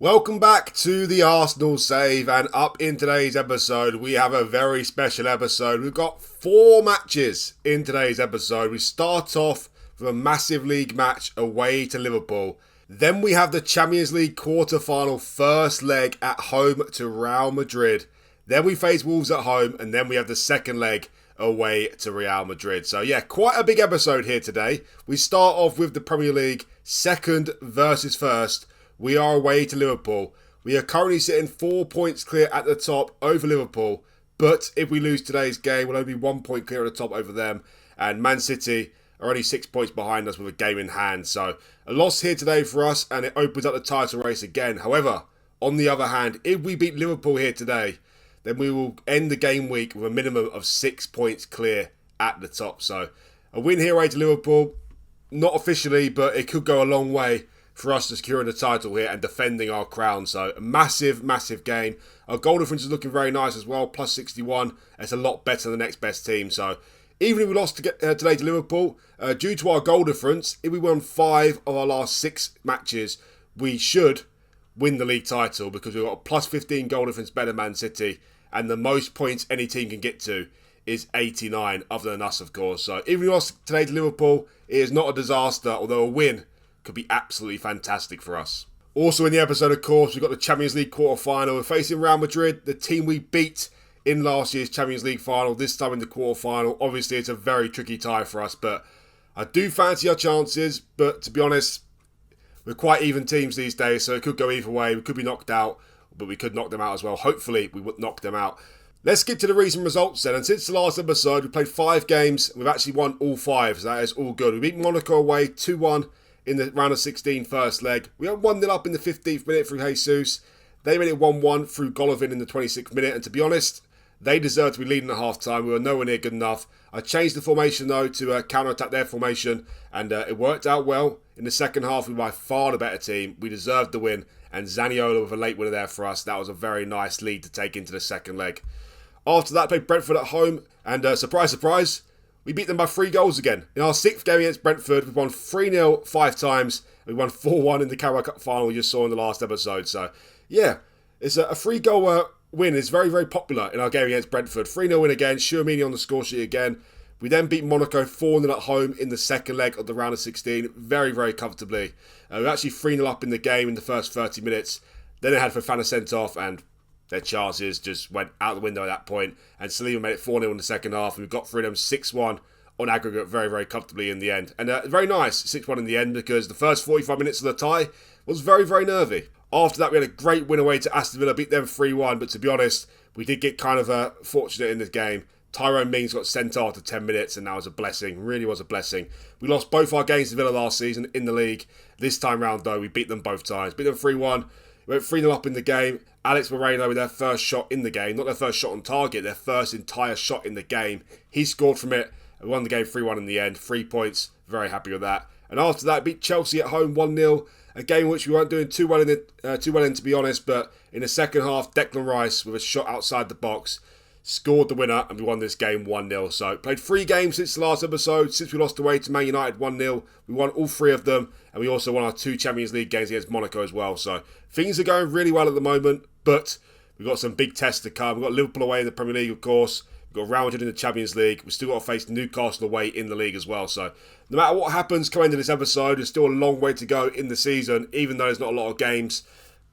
Welcome back to the Arsenal Save, and up in today's episode we have a very special episode. We've got 4 matches in today's episode. We start off with a massive league match away to Liverpool. Then we have the Champions League quarter-final first leg at home to Real Madrid. Then we face Wolves at home, and then we have the second leg away to Real Madrid. So yeah, quite a big episode here today. We start off with the Premier League, second versus first. We are away to Liverpool. We are currently sitting 4 points clear at the top over Liverpool. But if we lose today's game, we'll only be 1 point clear at the top over them. And Man City are only 6 points behind us with a game in hand. So a loss here today for us, and it opens up the title race again. However, on the other hand, if we beat Liverpool here today, then we will end the game week with a minimum of 6 points clear at the top. So a win here away to Liverpool, not officially, but it could go a long way for us to securing the title here and defending our crown. So a massive, massive game. Our goal difference is looking very nice as well, plus 61. It's a lot better than the next best team. So even if we lost today to Liverpool, due to our goal difference, if we won 5 of our last 6 matches, we should win the league title because we've got a plus 15 goal difference better than Man City, and the most points any team can get to is 89, other than us, of course. So even if we lost today to Liverpool, it is not a disaster, although a win could be absolutely fantastic for us. Also in the episode, of course, we've got the Champions League quarter-final. We're facing Real Madrid, the team we beat in last year's Champions League final, this time in the quarter-final. Obviously, it's a very tricky tie for us, but I do fancy our chances. But to be honest, we're quite even teams these days, so it could go either way. We could be knocked out, but we could knock them out as well. Hopefully, we would knock them out. Let's get to the recent results then. And since the last episode, we played 5 games. We've actually won all 5, so that is all good. We beat Monaco away 2-1. In the round of 16 first leg. We had 1-0 up in the 15th minute through Jesus. They made it 1-1 through Golovin in the 26th minute. And to be honest, they deserved to be leading at half-time. We were nowhere near good enough. I changed the formation, though, to counter-attack their formation. And it worked out well. In the second half, we were by far the better team. We deserved the win. And Zaniolo with a late winner there for us. That was a very nice lead to take into the second leg. After that, played Brentford at home. And surprise, surprise, we beat them by 3 goals again. In our 6th game against Brentford, we've won 3-0 5 times. We won 4-1 in the Carabao Cup final we just saw in the last episode. So, yeah, it's a 3-goal win. It's very, very popular in our game against Brentford. 3-0 win again. Tchouaméni on the score sheet again. We then beat Monaco 4-0 at home in the second leg of the round of 16. Very, very comfortably. We were actually 3-0 up in the game in the first 30 minutes. Then they had Fofana sent off, and their chances just went out the window at that point. And Saliba made it 4-0 in the second half. And we got through them 6-1 on aggregate very, very comfortably in the end. And very nice, 6-1 in the end, because the first 45 minutes of the tie was very, very nervy. After that, we had a great win away to Aston Villa, beat them 3-1. But to be honest, we did get kind of fortunate in this game. Tyrone Mings got sent off after 10 minutes, and that was a blessing. Really was a blessing. We lost both our games to Villa last season in the league. This time round, though, we beat them both times. Beat them 3-1. We went 3-0 up in the game. Alex Moreno with their first shot in the game. Not their first shot on target, their first entire shot in the game. He scored from it. We won the game 3-1 in the end. 3 points. Very happy with that. And after that, beat Chelsea at home 1-0. A game which we weren't doing too well in, to be honest. But in the second half, Declan Rice with a shot outside the box scored the winner, and we won this game 1-0. So, played 3 games since the last episode. Since we lost away to Man United 1-0, we won all 3 of them. And we also won our 2 Champions League games against Monaco as well. So, things are going really well at the moment. But we've got some big tests to come. We've got Liverpool away in the Premier League, of course. We've got Real Madrid in the Champions League. We've still got to face Newcastle away in the league as well. So, no matter what happens coming into this episode, there's still a long way to go in the season, even though there's not a lot of games.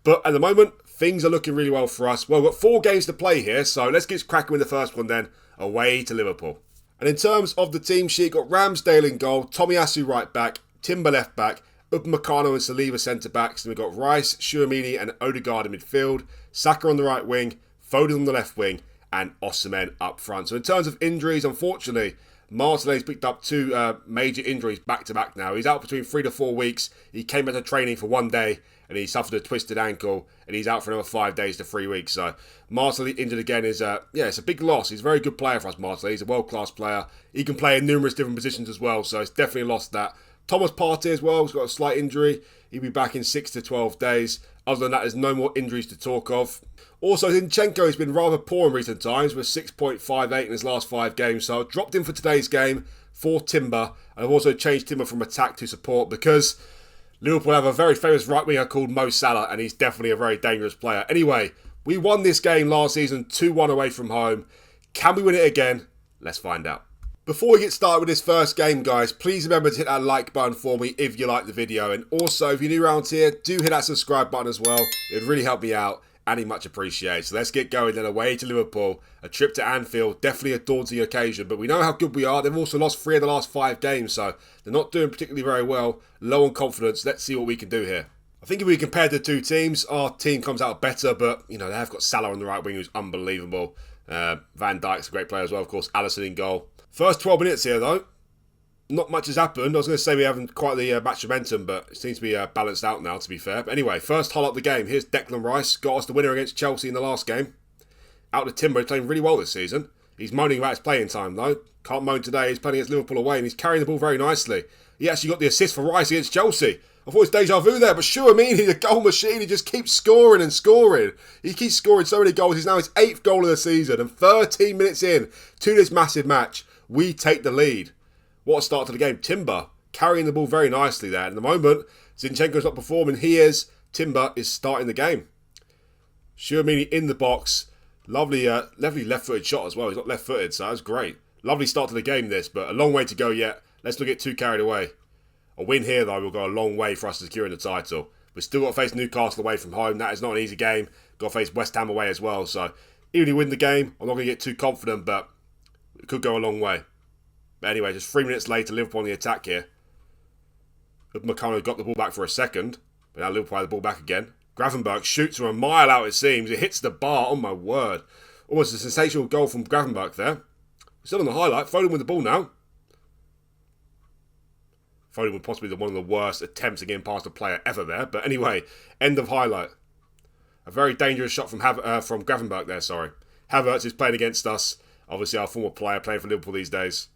But at the moment, things are looking really well for us. Well, we've got 4 games to play here, so let's get cracking with the first one then, away to Liverpool. And in terms of the team sheet, got Ramsdale in goal, Tomiyasu right back, Timber left back, Upamecano and Saliba centre backs, and we've got Rice, Tchouaméni and Odegaard in midfield, Saka on the right wing, Foden on the left wing, and Osimhen up front. So in terms of injuries, unfortunately, Martinelli's picked up 2 major injuries back-to-back now. He's out between 3 to 4 weeks. He came back to training for 1 day, and he suffered a twisted ankle, and he's out for another 5 days to 3 weeks. So Martinelli injured again is, it's a big loss. He's a very good player for us, Martinelli. He's a world-class player. He can play in numerous different positions as well, so it's definitely lost that. Thomas Partey as well has got a slight injury. He'll be back in 6 to 12 days. Other than that, there's no more injuries to talk of. Also, Zinchenko has been rather poor in recent times with 6.58 in his last 5 games. So I've dropped him for today's game for Timber. And I've also changed Timber from attack to support because Liverpool have a very famous right winger called Mo Salah, and he's definitely a very dangerous player. Anyway, we won this game last season 2-1 away from home. Can we win it again? Let's find out. Before we get started with this first game, guys, please remember to hit that like button for me if you like the video. And also, if you're new around here, do hit that subscribe button as well. It would really help me out and much appreciated. So let's get going then. Away to Liverpool. A trip to Anfield. Definitely a daunting occasion, but we know how good we are. They've also lost 3 of the last 5 games, so they're not doing particularly very well. Low on confidence. Let's see what we can do here. I think if we compare the two teams, our team comes out better, but, you know, they have got Salah on the right wing, who's unbelievable. Van Dijk's a great player as well, of course. Alisson in goal. First 12 minutes here, though. Not much has happened. I was going to say we haven't quite the match momentum, but it seems to be balanced out now, to be fair. But anyway, first highlight of the game. Here's Declan Rice. Got us the winner against Chelsea in the last game. Out to Timber. He's playing really well this season. He's moaning about his playing time, though. Can't moan today. He's playing against Liverpool away, and he's carrying the ball very nicely. He actually got the assist for Rice against Chelsea. I thought it was deja vu there, but sure, I mean, he's a goal machine. He just keeps scoring and scoring. He keeps scoring so many goals. He's now his 8th goal of the season, and 13 minutes in to this massive match, we take the lead. What a start to the game. Timber carrying the ball very nicely there. At the moment, Zinchenko's not performing. Timber is starting the game. Tchouaméni in the box. Lovely left-footed shot as well. He's not left-footed, so that was great. Lovely start to the game, this, but a long way to go yet. Let's not get too carried away. A win here, though, will go a long way for us securing the title. We've still got to face Newcastle away from home. That is not an easy game. Got to face West Ham away as well. So, even if we win the game, I'm not going to get too confident, but it could go a long way. But anyway, just 3 minutes later, Liverpool on the attack here. Upamecano got the ball back for a second, but now Liverpool have the ball back again. Gravenberch shoots from a mile out, it seems. It hits the bar. Oh, my word. Almost a sensational goal from Gravenberch there. Still on the highlight. Foden with the ball now. Foden would possibly be one of the worst attempts at getting past a player ever there. But anyway, end of highlight. A very dangerous shot from Gravenberch there, sorry. Havertz is playing against us. Obviously, our former player playing for Liverpool these days.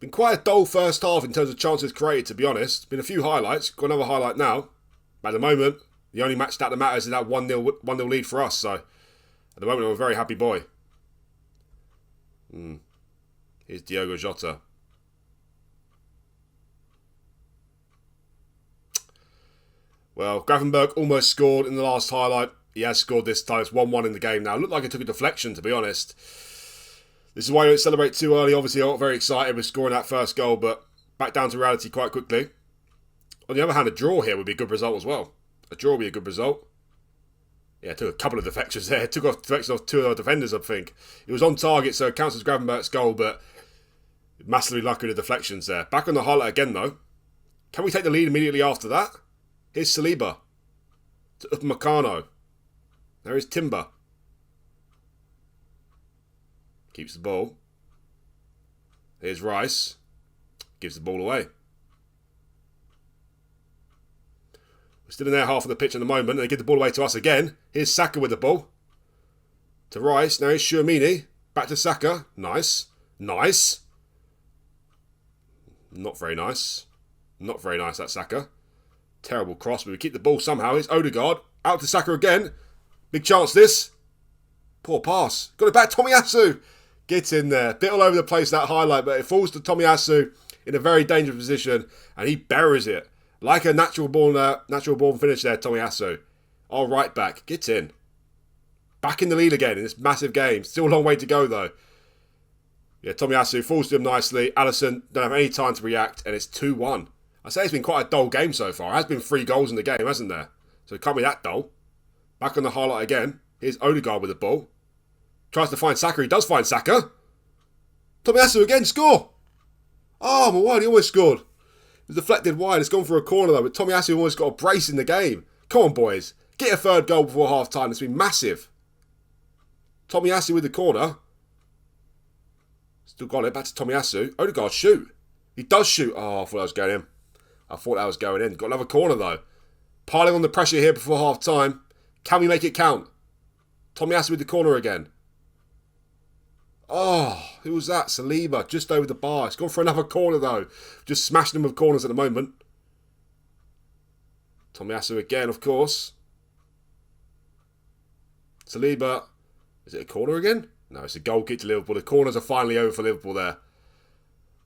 Been quite a dull first half in terms of chances created, to be honest. Been a few highlights. Got another highlight now. But at the moment, the only match that matters is that 1-0 lead for us. So, at the moment, I'm a very happy boy. Here's Diogo Jota. Well, Gravenberch almost scored in the last highlight. He has scored this time. It's 1-1 in the game now. Looked like it took a deflection, to be honest. This is why you don't celebrate too early. Obviously, I got very excited with scoring that first goal, but back down to reality quite quickly. On the other hand, a draw here would be a good result as well. A draw would be a good result. Yeah, took a couple of deflections there. Took off deflection off 2 of our defenders, I think. It was on target, so it counts as Gravenberch's goal, but massively lucky with the deflections there. Back on the highlight again, though. Can we take the lead immediately after that? Here's Saliba. To Upamecano. There is Timber. Keeps the ball. Here's Rice. Gives the ball away. We're still in their half of the pitch at the moment. And they give the ball away to us again. Here's Saka with the ball. To Rice. Now here's Tchouaméni. Back to Saka. Nice. Nice. Not very nice. Not very nice, that Saka. Terrible cross, but we keep the ball somehow. It's Odegaard. Out to Saka again. Big chance this. Poor pass. Got it back. Tomiyasu. Get in there. Bit all over the place, that highlight, but it falls to Tomiyasu in a very dangerous position, and he buries it. Like a natural born finish there, Tomiyasu. Our right back. Get in. Back in the lead again in this massive game. Still a long way to go, though. Yeah, Tomiyasu falls to him nicely. Alisson don't have any time to react, and it's 2-1. I say it's been quite a dull game so far. There has been 3 goals in the game, hasn't there? So it can't be that dull. Back on the highlight again. Here's Odegaard with the ball. Tries to find Saka. He does find Saka. Tomiyasu again. Score. Oh, my word. He almost scored. It was deflected wide. It's gone for a corner, though. But Tomiyasu almost got a brace in the game. Come on, boys. Get a 3rd goal before half-time. It's been massive. Tomiyasu with the corner. Still got it. Back to Tomiyasu. Odegaard, shoot. He does shoot. Oh, I thought that was going in. Got another corner, though. Piling on the pressure here before half-time. Can we make it count? Tomiyasu with the corner again. Oh, who was that? Saliba, just over the bar. It's gone for another corner, though. Just smashing them with corners at the moment. Tomiyasu again, of course. Saliba. Is it a corner again? No, it's a goal kick to Liverpool. The corners are finally over for Liverpool there.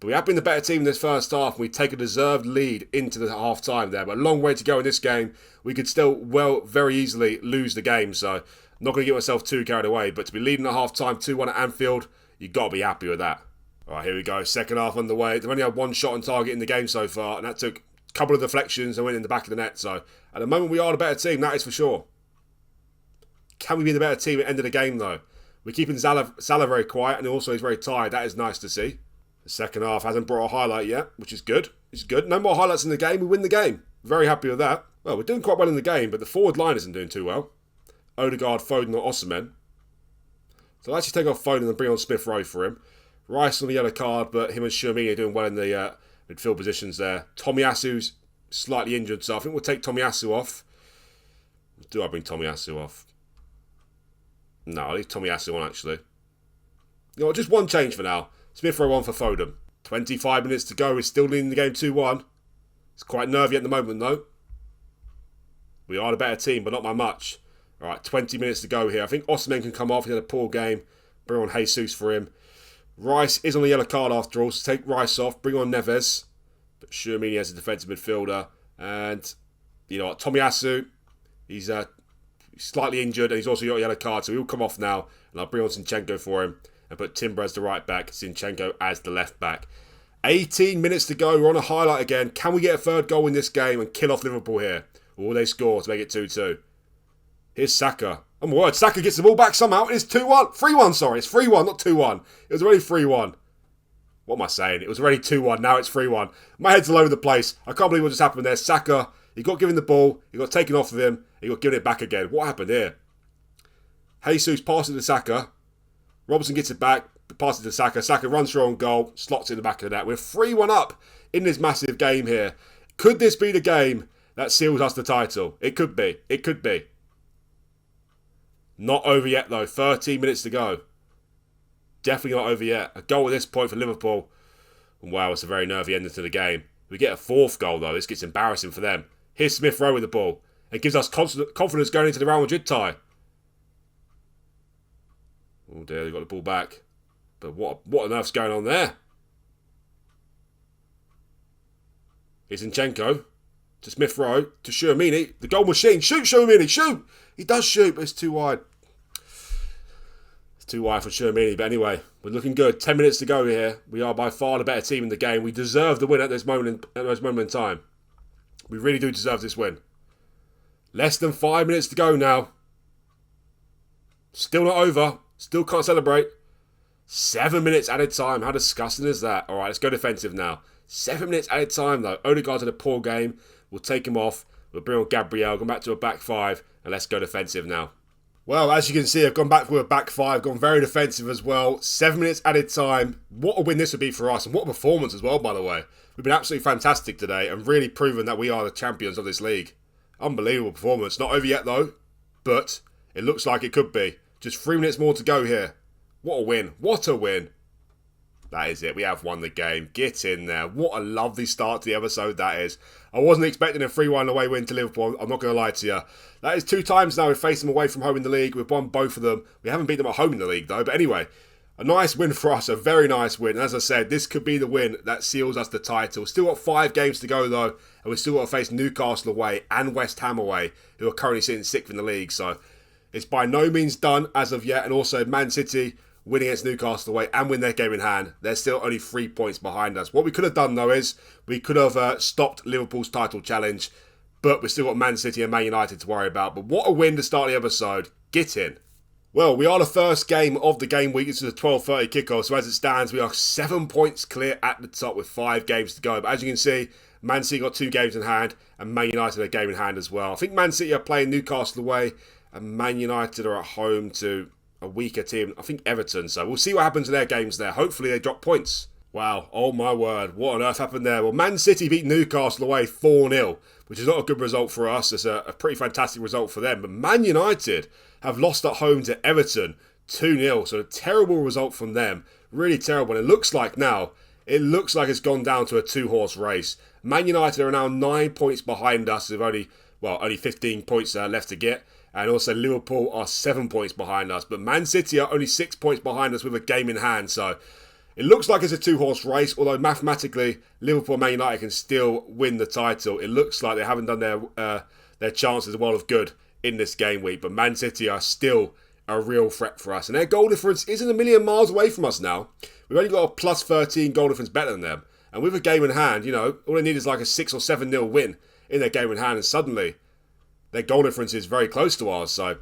But we have been the better team in this first half, and we take a deserved lead into the half-time there. But a long way to go in this game. We could still, very easily lose the game. So, I'm not going to get myself too carried away. But to be leading at half-time 2-1 at Anfield, you've got to be happy with that. All right, here we go. Second half underway. They've only had one shot on target in the game so far, and that took a couple of deflections and went in the back of the net. So, at the moment, we are the better team. That is for sure. Can we be the better team at the end of the game, though? We're keeping Salah very quiet, and also he's very tired. That is nice to see. The second half hasn't brought a highlight yet, which is good. It's good. No more highlights in the game. We win the game. Very happy with that. Well, we're doing quite well in the game, but the forward line isn't doing too well. Odegaard, Foden, or Osimhen. So I'll actually take off Foden and bring on Smith Rowe for him. Rice on the yellow card, but him and Tchouaméni are doing well in the midfield positions there. Tomiyasu's slightly injured, so I think we'll take Tomiyasu off. Do I bring Tomiyasu off? No, I'll leave Tomiyasu on, actually. You know, just one change for now. Smith Rowe on for Foden. 25 minutes to go. We're still leading the game 2-1. It's quite nervy at the moment, though. We are the better team, but not by much. All right, 20 minutes to go here. I think Osimhen can come off. He had a poor game. Bring on Jesus for him. Rice is on the yellow card after all, so take Rice off. Bring on Neves. But Tchouaméni as a defensive midfielder. And, you know what, Tomiyasu, he's slightly injured, and he's also got a yellow card, so he'll come off now. And I'll bring on Zinchenko for him. And put Timber as the right back, Zinchenko as the left back. 18 minutes to go. We're on a highlight again. Can we get a third goal in this game and kill off Liverpool here? Or will they score to make it 2-2? Here's Saka. Oh my word, Saka gets the ball back somehow. It's 2-1. 3-1, sorry. It's 3-1, not 2-1. It was already 3-1. What am I saying? It was already 2-1. Now it's 3-1. My head's all over the place. I can't believe what just happened there. Saka, he got given the ball. He got taken off of him. He got given it back again. What happened here? Jesus passes to Saka. Robertson gets it back, passes to Saka. Saka runs for own goal, slots in the back of the net. We're 3-1 up in this massive game here. Could this be the game that seals us the title? It could be. It could be. Not over yet, though. 13 minutes to go. Definitely not over yet. A goal at this point for Liverpool. And wow, it's a very nervy ending to the game. We get a fourth goal, though. This gets embarrassing for them. Here's Smith Rowe with the ball. It gives us confidence going into the Real Madrid tie. Oh dear, they got the ball back. But what on earth's going on there? Here's Zinchenko to Smith Rowe to Tchouaméni. The goal machine. Shoot, Tchouaméni, shoot! He does shoot, but it's too wide. It's too wide for Tchouaméni. But anyway, we're looking good. 10 minutes to go here. We are by far the better team in the game. We deserve the win at this moment in time. We really do deserve this win. Less than 5 minutes to go now. Still not over. Still can't celebrate. 7 minutes added time. How disgusting is that? All right, let's go defensive now. 7 minutes added time, though. Odegaard had a poor game. We'll take him off. We'll bring on Gabriel. Go back to a back five. And let's go defensive now. Well, as you can see, I've gone back to a back five. Gone very defensive as well. 7 minutes added time. What a win this would be for us. And what a performance as well, by the way. We've been absolutely fantastic today. And really proven that we are the champions of this league. Unbelievable performance. Not over yet, though. But it looks like it could be. Just 3 minutes more to go here. What a win. What a win. That is it. We have won the game. Get in there. What a lovely start to the episode that is. I wasn't expecting a 3-1 away win to Liverpool. I'm not going to lie to you. That is 2 times now we've faced them away from home in the league. We've won both of them. We haven't beat them at home in the league though. But anyway, a nice win for us. A very nice win. And as I said, this could be the win that seals us the title. Still got 5 games to go though. And we've still got to face Newcastle away and West Ham away, who are currently sitting 6th in the league. So it's by no means done as of yet. And also Man City winning against Newcastle away and win their game in hand. They're still only 3 points behind us. What we could have done though is we could have stopped Liverpool's title challenge. But we've still got Man City and Man United to worry about. But what a win to start the episode. Get in. Well, we are the first game of the game week. This is a 12:30 kickoff. So as it stands, we are 7 points clear at the top with 5 games to go. But as you can see, Man City got 2 games in hand and Man United a game in hand as well. I think Man City are playing Newcastle away and Man United are at home to a weaker team. I think Everton. So we'll see what happens in their games there. Hopefully they drop points. Wow. Oh my word. What on earth happened there? Well, Man City beat Newcastle away 4-0, which is not a good result for us. It's a pretty fantastic result for them. But Man United have lost at home to Everton 2-0. So a terrible result from them. Really terrible. And it looks like it's gone down to a 2-horse race. Man United are now 9 points behind us with only 15 points left to get. And also Liverpool are 7 points behind us. But Man City are only 6 points behind us with a game in hand. So It looks like it's a two-horse race, although mathematically, Liverpool and Man United can still win the title. It looks like they haven't done their chances well of good in this game week, but Man City are still a real threat for us. And their goal difference isn't a million miles away from us now. We've only got a plus 13 goal difference better than them. And with a game in hand, all they need is like a 6 or 7-0 win in their game in hand, and suddenly their goal difference is very close to ours. So,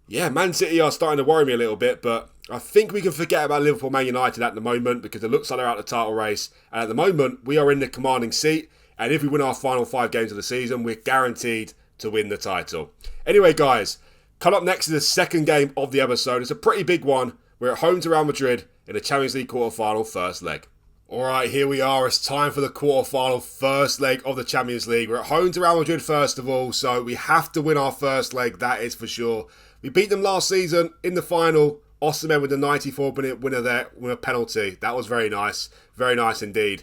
yeah, Man City are starting to worry me a little bit, but I think we can forget about Liverpool Man United at the moment because it looks like they're out of the title race. And at the moment, we are in the commanding seat. And if we win our final 5 games of the season, we're guaranteed to win the title. Anyway, guys, coming up next is the second game of the episode. It's a pretty big one. We're at home to Real Madrid in the Champions League quarter-final first leg. Alright, here we are. It's time for the quarter-final first leg of the Champions League. We're at home to Real Madrid first of all, so we have to win our first leg, that is for sure. We beat them last season in the final. Osimhen with the 94-minute winner there, with a penalty. That was very nice. Very nice indeed.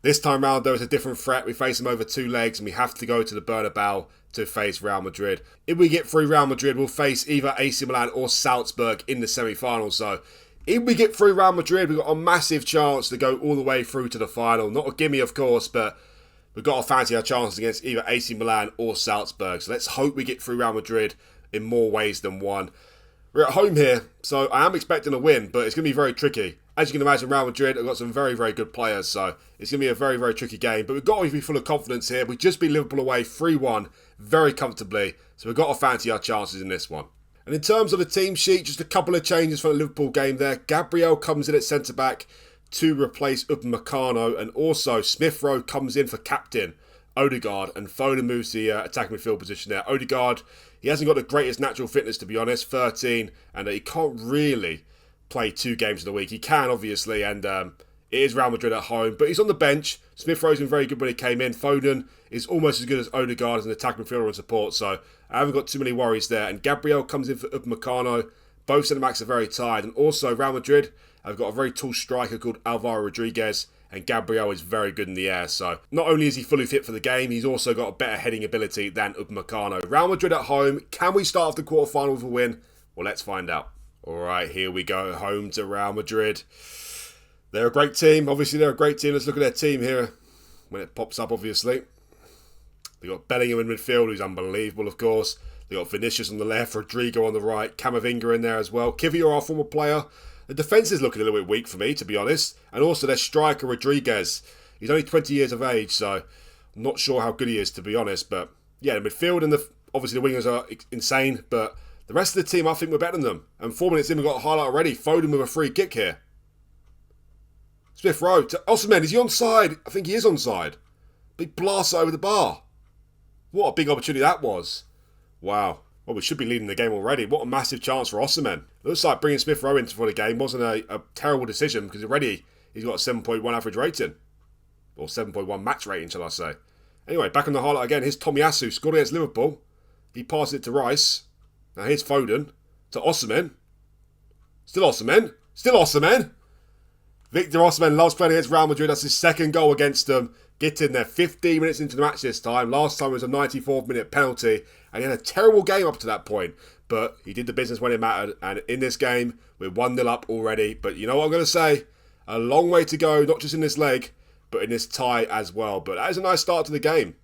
This time round, though, it's a different threat. We face them over 2 legs, and we have to go to the Bernabeu to face Real Madrid. If we get through Real Madrid, we'll face either AC Milan or Salzburg in the semi-finals. So, if we get through Real Madrid, we've got a massive chance to go all the way through to the final. Not a gimme, of course, but we've got to fancy our chances against either AC Milan or Salzburg. So, let's hope we get through Real Madrid in more ways than one. We're at home here, so I am expecting a win, but it's going to be very tricky. As you can imagine, Real Madrid have got some very, very good players, so it's going to be a very, very tricky game. But we've got to be full of confidence here. We just beat Liverpool away 3-1 very comfortably, so we've got to fancy our chances in this one. And in terms of the team sheet, just a couple of changes for the Liverpool game there. Gabriel comes in at centre-back to replace Upamecano, and also Smith Rowe comes in for captain Odegaard, and Foden moves to the attacking midfield position there. Odegaard, he hasn't got the greatest natural fitness, to be honest, 13, and he can't really play 2 games in a week. He can, obviously, and it is Real Madrid at home, but he's on the bench. Smith Rowe's been very good when he came in. Foden is almost as good as Odegaard as an attacking midfielder and support, so I haven't got too many worries there. And Gabriel comes in for Upamecano. Both centre-backs are very tired, and also Real Madrid have got a very tall striker called Alvaro Rodriguez, and Gabriel is very good in the air. So not only is he fully fit for the game, he's also got a better heading ability than Upamecano. Real Madrid at home. Can we start off the quarter-final with a win? Well, let's find out. Alright, here we go. Home to Real Madrid. They're a great team. Obviously, they're a great team. Let's look at their team here when it pops up, obviously. They've got Bellingham in midfield, who's unbelievable, of course. They've got Vinicius on the left, Rodrigo on the right, Camavinga in there as well. Kivior, our former player. The defence is looking a little bit weak for me, to be honest. And also their striker, Rodriguez. He's only 20 years of age, so I'm not sure how good he is, to be honest. But yeah, the midfield and obviously the wingers are insane. But the rest of the team, I think we're better than them. And 4 minutes in, we've got a highlight already. Foden with a free kick here. Smith Rowe to Osimhen. Is he onside? I think he is onside. Big blast over the bar. What a big opportunity that was. Wow. Well, we should be leading the game already. What a massive chance for Osimhen. Looks like bringing Smith Rowe into for the game wasn't a terrible decision because already he's got a 7.1 average rating. Or 7.1 match rating, shall I say. Anyway, back on the highlight again. Here's Tomiyasu, scored against Liverpool. He passes it to Rice. Now here's Foden. To Osimhen. Still Osimhen. Still Osimhen. Victor Osimhen loves playing against Real Madrid. That's his second goal against them. Getting there 15 minutes into the match this time. Last time it was a 94th minute penalty. And he had a terrible game up to that point. But he did the business when it mattered. And in this game, we're 1-0 up already. But you know what I'm going to say? A long way to go, not just in this leg, but in this tie as well. But that is a nice start to the game.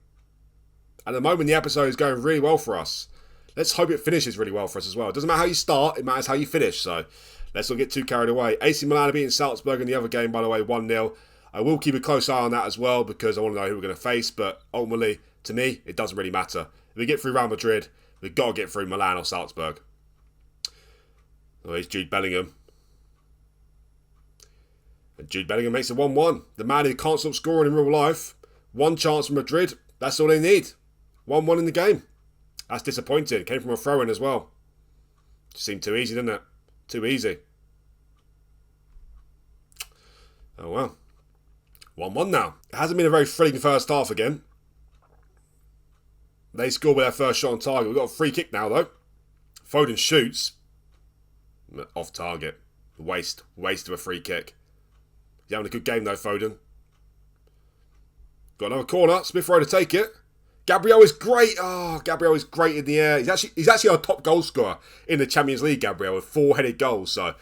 At the moment, the episode is going really well for us. Let's hope it finishes really well for us as well. It doesn't matter how you start, it matters how you finish. So let's not get too carried away. AC Milan are beating Salzburg in the other game, by the way, 1-0. I will keep a close eye on that as well because I want to know who we're going to face. But ultimately, to me, it doesn't really matter. If we get through Real Madrid, we've got to get through Milan or Salzburg. Oh, here's Jude Bellingham. And Jude Bellingham makes it 1-1. The man who can't stop scoring in real life. One chance from Madrid. That's all they need. 1-1 in the game. That's disappointing. Came from a throw-in as well. Seemed too easy, didn't it? Too easy. Oh, well. 1-1 now. It hasn't been a very thrilling first half again. They scored with their first shot on target. We've got a free kick now, though. Foden shoots. Off target. Waste of a free kick. He's having a good game, though, Foden. Got another corner. Smith Rowe to take it. Gabriel is great. Oh, Gabriel is great in the air. He's actually our top goal scorer in the Champions League, Gabriel, with 4 headed goals. So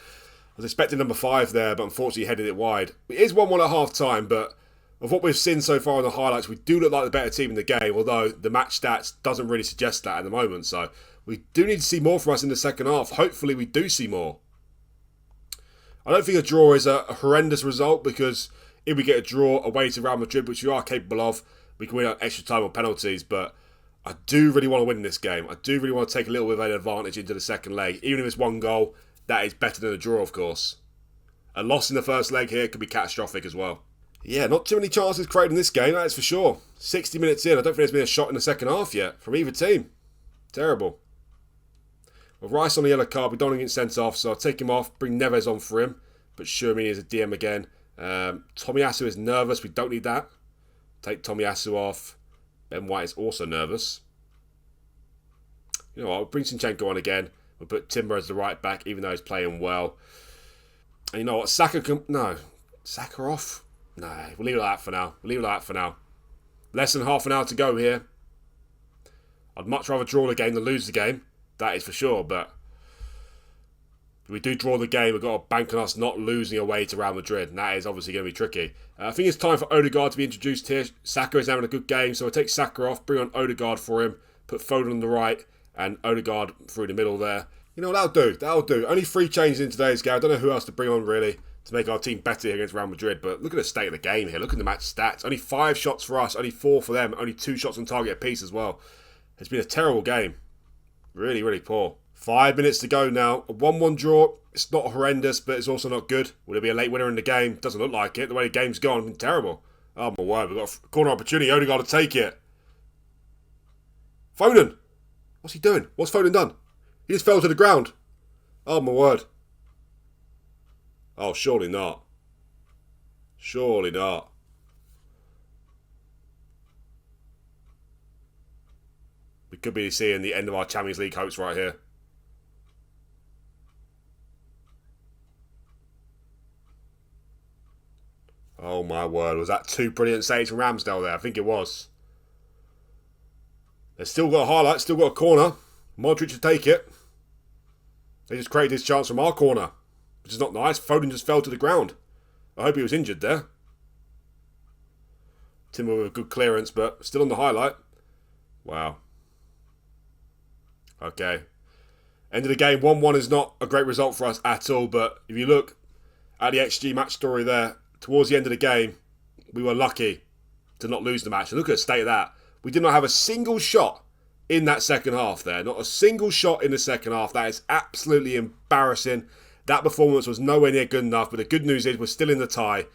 was expecting number 5 there, but unfortunately headed it wide. It is 1-1 at half-time, but of what we've seen so far in the highlights, we do look like the better team in the game, although the match stats doesn't really suggest that at the moment. So we do need to see more from us in the second half. Hopefully we do see more. I don't think a draw is a horrendous result, because if we get a draw away to Real Madrid, which we are capable of, we can win on extra time or penalties. But I do really want to win this game. I do really want to take a little bit of an advantage into the second leg. Even if it's 1 goal, that is better than a draw, of course. A loss in the first leg here could be catastrophic as well. Yeah, not too many chances created in this game, that is for sure. 60 minutes in, I don't think there's been a shot in the second half yet from either team. Terrible. Well, Rice on the yellow card, we don't want to get sent off, so I'll take him off, bring Neves on for him. But Shermini is a DM again. Tomiyasu is nervous, we don't need that. Take Tomiyasu off. Ben White is also nervous. You know what, we'll bring Zinchenko on again. We'll put Timber as the right back, even though he's playing well. And you know what, Saka can... No. Saka off? No, we'll leave it like that for now. Less than half an hour to go here. I'd much rather draw the game than lose the game. That is for sure, but if we do draw the game, we've got to bank on us not losing away to Real Madrid, and that is obviously going to be tricky. I think it's time for Odegaard to be introduced here. Saka is having a good game, so I'll take Saka off, bring on Odegaard for him, put Foden on the right, and Odegaard through the middle there. You know, that'll do. Only 3 changes in today's game. I don't know who else to bring on, really, to make our team better against Real Madrid, but look at the state of the game here. Look at the match stats. Only 5 shots for us, only 4 for them, only 2 shots on target apiece as well. It's been a terrible game. Really, really poor. 5 minutes to go now. A 1-1 draw. It's not horrendous, but it's also not good. Will there be a late winner in the game? Doesn't look like it. The way the game's gone, it's been terrible. Oh my word, we've got a corner opportunity. Odegaard to take it. Foden! What's he doing? What's Foden done? He just fell to the ground. Oh my word. Oh, surely not. Surely not. We could be seeing the end of our Champions League hopes right here. Oh my word, was that 2 brilliant saves from Ramsdale there? I think it was. They've still got a highlight, still got a corner. Modric to take it. They just created his chance from our corner, which is not nice. Foden just fell to the ground. I hope he was injured there. Timber with a good clearance, but still on the highlight. Wow. Okay. End of the game, 1-1 is not a great result for us at all, but if you look at the XG match story there, towards the end of the game, we were lucky to not lose the match. And look at the state of that. We did not have a single shot in that second half there. Not a single shot in the second half. That is absolutely embarrassing. That performance was nowhere near good enough, but the good news is we're still in the tie.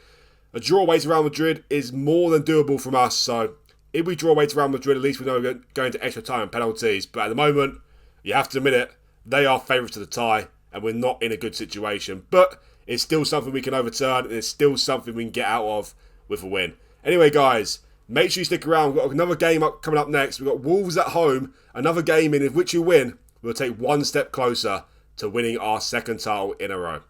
A draw away to Real Madrid is more than doable from us, so if we draw away to Real Madrid, at least we know we're going to extra time and penalties. But at the moment, you have to admit it, they are favourites to the tie, and we're not in a good situation. But it's still something we can overturn, and it's still something we can get out of with a win. Anyway, guys, make sure you stick around. We've got another game coming up next. We've got Wolves at home, another game in which you win, we'll take 1 step closer to winning our 2nd title in a row.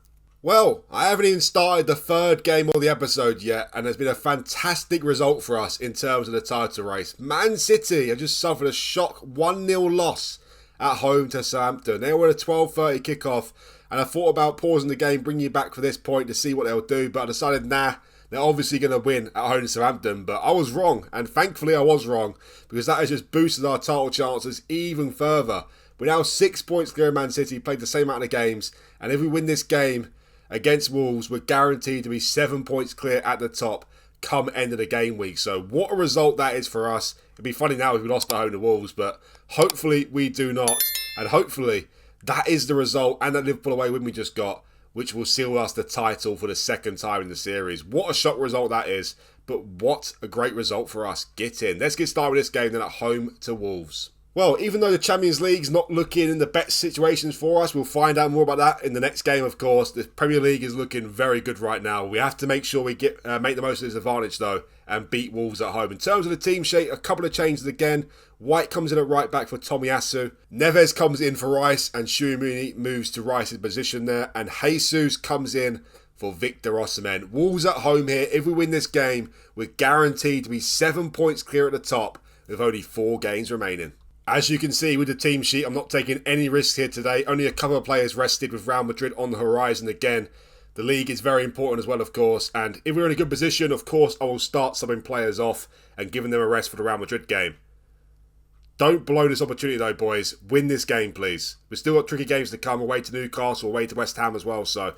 Well, I haven't even started the 3rd game of the episode yet, and there's been a fantastic result for us in terms of the title race. Man City have just suffered a shock 1-0 loss at home to Southampton. They were at a 12:30 kickoff, and I thought about pausing the game, bringing you back for this point to see what they'll do, but I decided, nah, they're obviously going to win at home to Southampton. But I was wrong, and thankfully I was wrong, because that has just boosted our title chances even further. We're now 6 points clear of Man City, played the same amount of games, and if we win this game against Wolves, we're guaranteed to be 7 points clear at the top come end of the game week. So what a result that is for us. It'd be funny now if we lost at home to Wolves, but hopefully we do not. And hopefully that is the result and that Liverpool away win we just got, which will seal us the title for the 2nd time in the series. What a shock result that is, but what a great result for us. Get in. Let's get started with this game then at home to Wolves. Well, even though the Champions League's not looking in the best situations for us, we'll find out more about that in the next game, of course. The Premier League is looking very good right now. We have to make sure we make the most of this advantage, though, and beat Wolves at home. In terms of the team shape, a couple of changes again. White comes in at right back for Tomiyasu. Neves comes in for Rice, and Shuamuni moves to Rice's position there. And Jesus comes in for Victor Osimhen. Wolves at home here. If we win this game, we're guaranteed to be 7 points clear at the top with only 4 games remaining. As you can see with the team sheet, I'm not taking any risks here today. Only a couple of players rested with Real Madrid on the horizon again. The league is very important as well, of course. And if we're in a good position, of course, I will start subbing players off and giving them a rest for the Real Madrid game. Don't blow this opportunity though, boys. Win this game, please. We've still got tricky games to come. Away to Newcastle, away to West Ham as well. So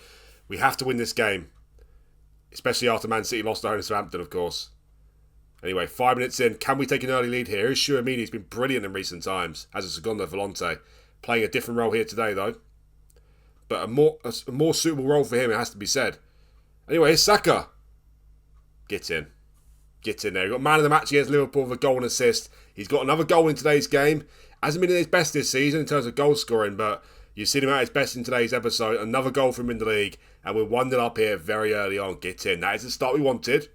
we have to win this game. Especially after Man City lost at home to Southampton, of course. Anyway, 5 minutes in. Can we take an early lead here? Here's Tchouaméni. He's been brilliant in recent times. As a Segundo Volante. Playing a different role here today, though. But a more suitable role for him, it has to be said. Anyway, here's Saka. Get in. Get in there. He's got man of the match against Liverpool with a goal and assist. He's got another goal in today's game. Hasn't been at his best this season in terms of goal scoring, but you've seen him at his best in today's episode. Another goal from him in the league. And we're 1-0 up here very early on. Get in. That is the start we wanted.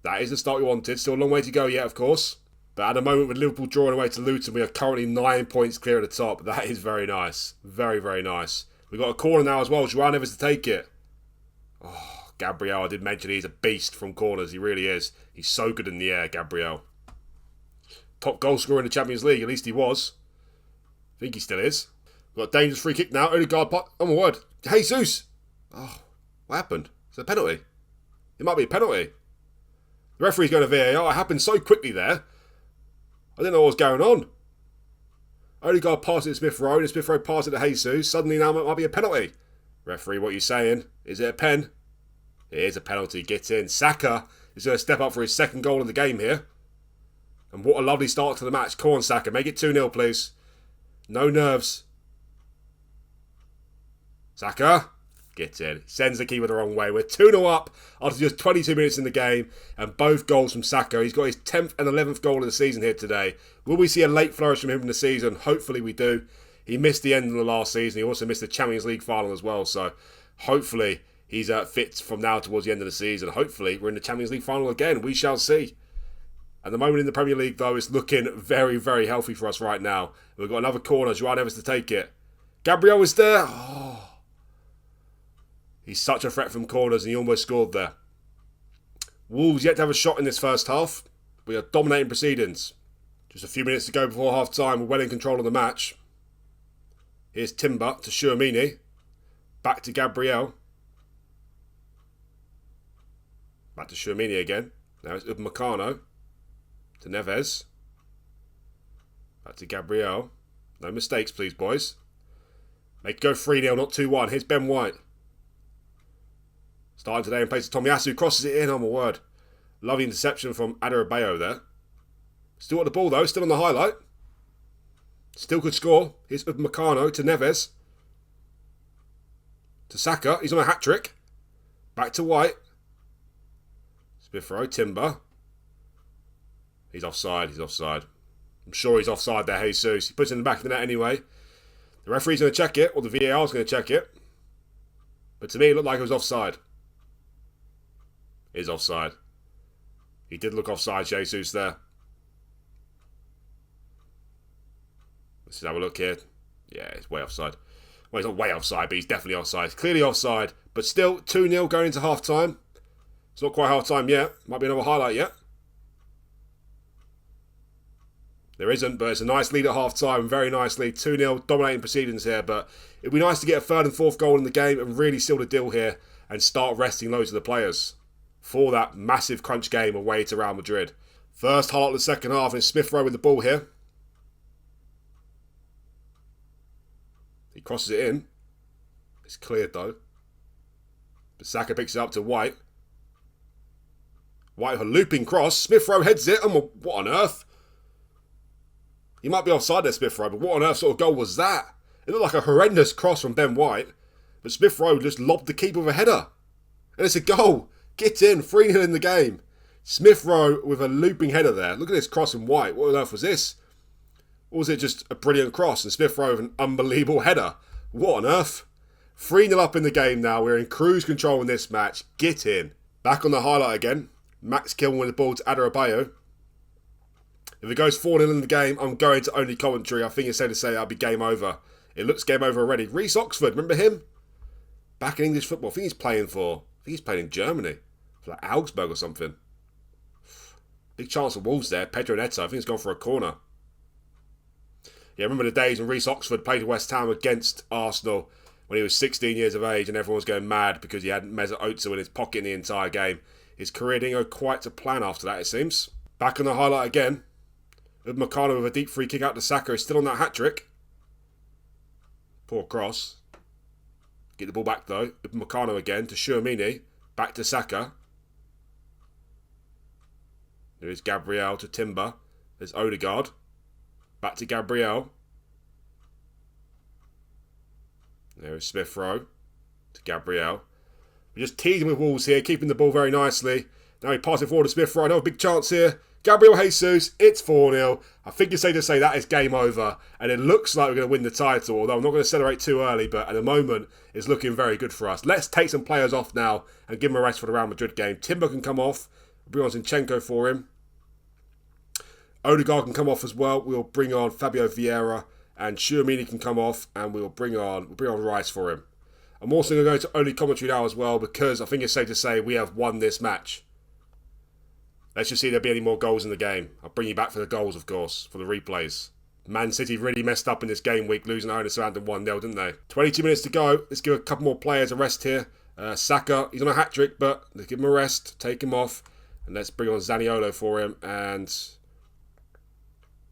That is the start we wanted. Still a long way to go yet, of course. But at the moment, with Liverpool drawing away to Luton, we are currently 9 points clear at the top. That is very nice. Very, very nice. We've got a corner now as well. João Neves to take it. Oh, Gabriel, I did mention he's a beast from corners. He really is. He's so good in the air, Gabriel. Top goal scorer in the Champions League. At least he was. I think he still is. We've got a dangerous free kick now. Odegaard pot. Oh my word. Jesus. Oh, what happened? Is it a penalty? It might be a penalty. The referee's going to VAR. It happened so quickly there. I didn't know what was going on. Odegaard passed it to Smith Rowe, and Smith Rowe passed it to Jesus. Suddenly now it might be a penalty. Referee, what are you saying? Is it a pen? It is a penalty. Get in. Saka is going to step up for his second goal in the game here. And what a lovely start to the match. Come on, Saka. Make it 2-0, please. No nerves. Saka. Get in. Sends the keeper the wrong way. We're 2-0 up after just 22 minutes in the game. And both goals from Saka. He's got his 10th and 11th goal of the season here today. Will we see a late flourish from him in the season? Hopefully we do. He missed the end of the last season. He also missed the Champions League final as well. So hopefully he's fit from now towards the end of the season. Hopefully we're in the Champions League final again. We shall see. At the moment in the Premier League, though, it's looking very, very healthy for us right now. We've got another corner. João Neves to take it. Gabriel is there. Oh. He's such a threat from corners and he almost scored there. Wolves yet to have a shot in this first half. We are dominating proceedings. Just a few minutes to go before half time. We're well in control of the match. Here's Timber to Tchouaméni. Back to Gabriel. Back to Tchouaméni again. Now it's Upamecano. To Neves. Back to Gabriel. No mistakes, please, boys. Make it go 3-0, not 2-1. Here's Ben White. Starting today in place of Tomiyasu. Crosses it in, oh my word. Lovely interception from Adarabioyo there. Still got the ball though, still on the highlight. Still could score. Here's Upamecano to Neves. To Saka. He's on a hat-trick. Back to White. Smith Rowe, Timber. He's offside, he's offside. I'm sure he's offside there, Jesus. He puts it in the back of the net anyway. The referee's going to check it, or the VAR's going to check it. But to me, it looked like it was offside. It is offside. He did look offside, Jesus, there. Let's have a look here. Yeah, it's way offside. Well, he's not way offside, but he's definitely offside. It's clearly offside. But still, 2-0 going into half-time. It's not quite half-time yet. Might be another highlight yet. There isn't, but it's a nice lead at half-time. Very nice lead. 2-0, dominating proceedings here. But it'd be nice to get a third and fourth goal in the game and really seal the deal here and start resting loads of the players for that massive crunch game away to Real Madrid. First highlight of the second half, and Smith Rowe with the ball here. He crosses it in. It's cleared though. But Saka picks it up to White. White with a looping cross. Smith Rowe heads it. Oh, what on earth? He might be offside there, Smith Rowe, but what on earth sort of goal was that? It looked like a horrendous cross from Ben White. But Smith Rowe just lobbed the keeper with a header. And it's a goal. Get in. 3-0 in the game. Smith Rowe with a looping header there. Look at this cross from White. What on earth was this? Or was it just a brilliant cross? And Smith Rowe with an unbelievable header. What on earth? 3-0 up in the game now. We're in cruise control in this match. Get in. Back on the highlight again. Max Kilman with the ball to Adarabioyo. If it goes 4-0 in the game, I'm going to only commentary. I think it's safe to say that'll be game over. It looks game over already. Reece Oxford, remember him? Back in English football. I think he's playing in Germany. For like Augsburg or something. Big chance for Wolves there. Pedro Neto, I think he's gone for a corner. Yeah, remember the days when Reece Oxford played West Ham against Arsenal when he was 16 years of age and everyone was going mad because he had Mesut Ozil in his pocket in the entire game. His career didn't go quite to plan after that, it seems. Back on the highlight again. Upamecano with a deep free kick out to Saka is still on that hat-trick. Poor cross. Get the ball back though. Upamecano again to Tchouaméni. Back to Saka. There is Gabriel to Timber. There's Odegaard. Back to Gabriel. There is Smith Rowe to Gabriel. We're just teasing with Wolves here, keeping the ball very nicely. Now he passes forward to Smith Rowe. Another big chance here. Gabriel Jesus, it's 4-0. I think it's safe to say that is game over. And it looks like we're going to win the title, although I'm not going to celebrate too early, but at the moment, it's looking very good for us. Let's take some players off now and give them a rest for the Real Madrid game. Timber can come off. We'll bring on Zinchenko for him. Odegaard can come off as well. We'll bring on Fabio Vieira, and Tchouaméni can come off, and we'll bring on Rice for him. I'm also going to go to only commentary now as well, because I think it's safe to say we have won this match. Let's just see if there'll be any more goals in the game. I'll bring you back for the goals, of course, for the replays. Man City really messed up in this game week, losing at Southampton 1-0, didn't they? 22 minutes to go. Let's give a couple more players a rest here. Saka, he's on a hat-trick, but let's give him a rest, take him off, and let's bring on Zaniolo for him, and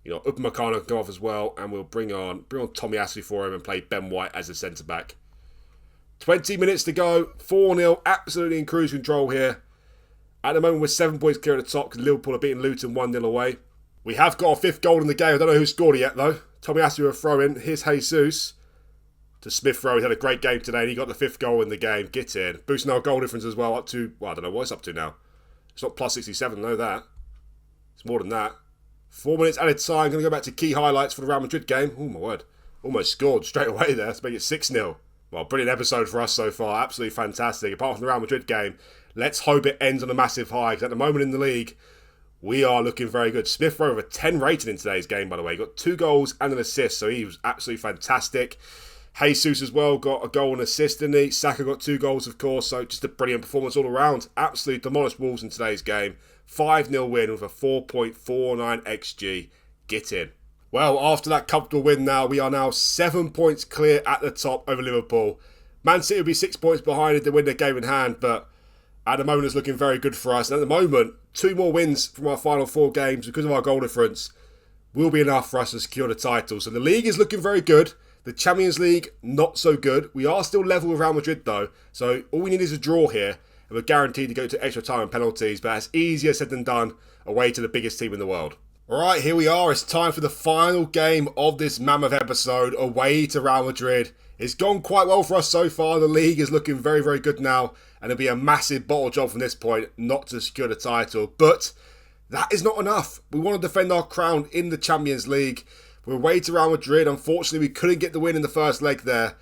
Upamecano can go off as well, and we'll bring on Tomiyasu for him and play Ben White as a centre-back. 20 minutes to go, 4-0, absolutely in cruise control here. At the moment, we're 7 points clear at the top because Liverpool are beating Luton 1-0 away. We have got a 5th goal in the game. I don't know who scored it yet, though. Tomiyasu a throw-in. Here's Jesus to Smith Rowe. He's had a great game today, and he got the 5th goal in the game. Get in. Boosting our goal difference as well, up to, I don't know what it's up to now. It's not plus 67, I know that. It's more than that. 4 minutes added time. Going to go back to key highlights for the Real Madrid game. Oh, my word. Almost scored straight away there to make it 6-0. Well, brilliant episode for us so far. Absolutely fantastic. Apart from the Real Madrid game, let's hope it ends on a massive high. Because at the moment in the league, we are looking very good. Smith Rowe with a 10 rating in today's game, by the way. He got 2 goals and an assist, so he was absolutely fantastic. Jesus as well got a goal and assist, didn't he? Saka got 2 goals, of course, so just a brilliant performance all around. Absolutely demolished Wolves in today's game. 5-0 win with a 4.49 XG. Get in. Well, after that comfortable win now, we are now 7 points clear at the top over Liverpool. Man City will be 6 points behind if they win their game in hand, but at the moment it's looking very good for us. And at the moment, 2 more wins from our final 4 games because of our goal difference will be enough for us to secure the title. So the league is looking very good. The Champions League, not so good. We are still level with Real Madrid though, so all we need is a draw here, and we're guaranteed to go to extra time and penalties, but it's easier said than done away to the biggest team in the world. Alright, here we are. It's time for the final game of this mammoth episode, away to Real Madrid. It's gone quite well for us so far. The league is looking very, very good now, and it'll be a massive bottle job from this point not to secure the title. But that is not enough. We want to defend our crown in the Champions League. We're away to Real Madrid. Unfortunately, we couldn't get the win in the first leg there,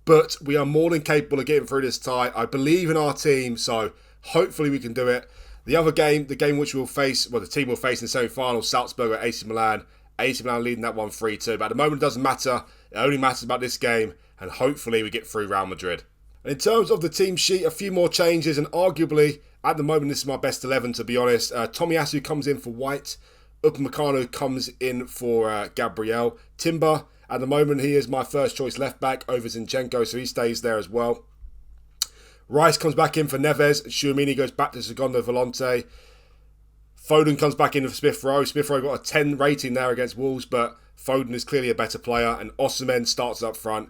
but we are more than capable of getting through this tie. I believe in our team, so hopefully we can do it. The other game, the game which we'll face, well, the team will face in the semi-final, Salzburg at AC Milan. AC Milan leading that one 3-2. But at the moment, it doesn't matter. It only matters about this game, and hopefully we get through Real Madrid. And in terms of the team sheet, a few more changes, and arguably, at the moment, this is my best 11, to be honest. Tomiyasu comes in for White. Upamecano comes in for Gabriel. Timber, at the moment, he is my first choice left back over Zinchenko, so he stays there as well. Rice comes back in for Neves. Tchouaméni goes back to Segundo Volante. Foden comes back in for Smith Rowe. Smith Rowe got a 10 rating there against Wolves, but Foden is clearly a better player. And Osimhen starts up front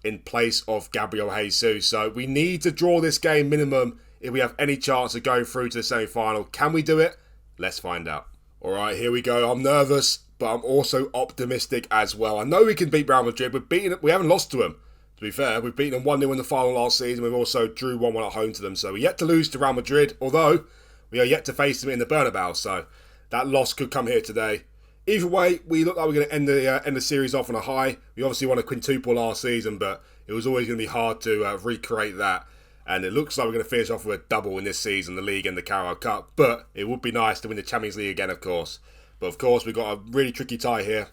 in place of Gabriel Jesus. So we need to draw this game minimum if we have any chance of going through to the semi-final. Can we do it? Let's find out. All right, here we go. I'm nervous, but I'm also optimistic as well. I know we can beat Real Madrid. We haven't lost to them. To be fair, we've beaten them 1-0 in the final last season. We've also drew 1-1 at home to them. So we're yet to lose to Real Madrid, although we are yet to face them in the Bernabeu. So that loss could come here today. Either way, we look like we're going to end the series off on a high. We obviously won a quintuple last season, but it was always going to be hard to recreate that. And it looks like we're going to finish off with a double in this season, the league and the Carabao Cup. But it would be nice to win the Champions League again, of course. But of course, we've got a really tricky tie here.